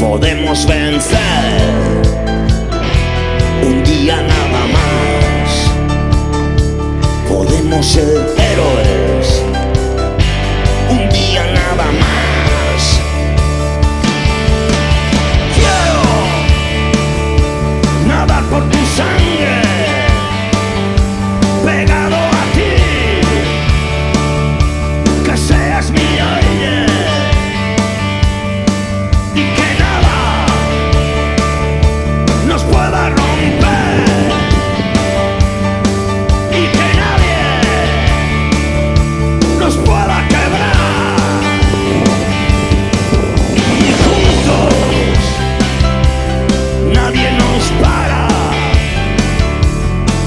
podemos vencer. Un día nada más, podemos ser héroes. Un día nada más. Quiero nadar por tu sangre, pegado a ti, que seas mi aire y que nada nos pueda romper, y que nadie nos pueda quebrar. Y juntos nadie nos para,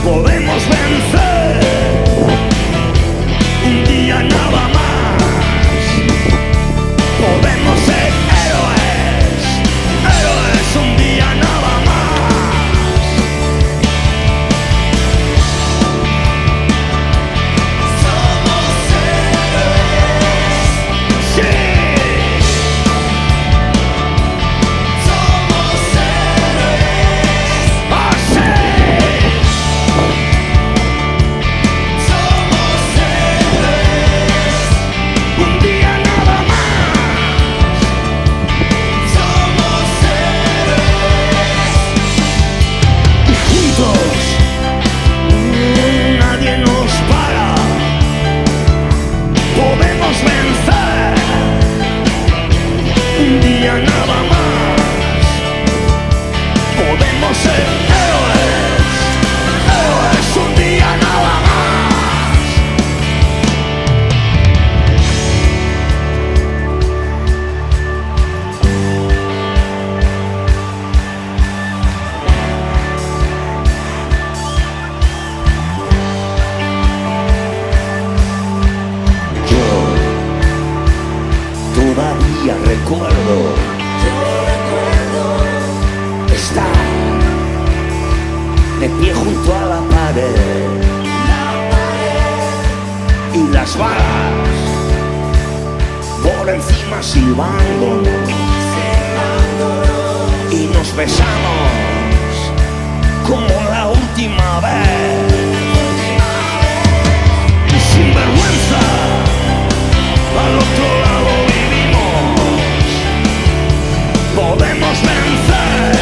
podemos vencer. Un día nada más, podemos ser héroes, héroes. Un día nada más. Somos héroes. Sí. Somos héroes. ¡Ah, sí! Somos héroes. Un día nada más. Somos héroes. Y juntos nadie nos para, podemos vencer. Un día nada más, podemos ser héroes, héroes. Un día nada más. Yo todavía recuerdo estar de pie junto a la pared y las balas por encima silbándonos, y nos besamos como la última vez. Y sin vergüenza al otro lado vivimos, podemos vencer.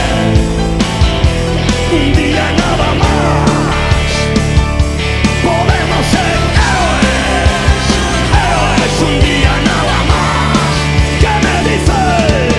Un día nada más, podemos ser héroes, héroes. Un día nada más. ¿Qué me dices?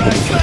Es que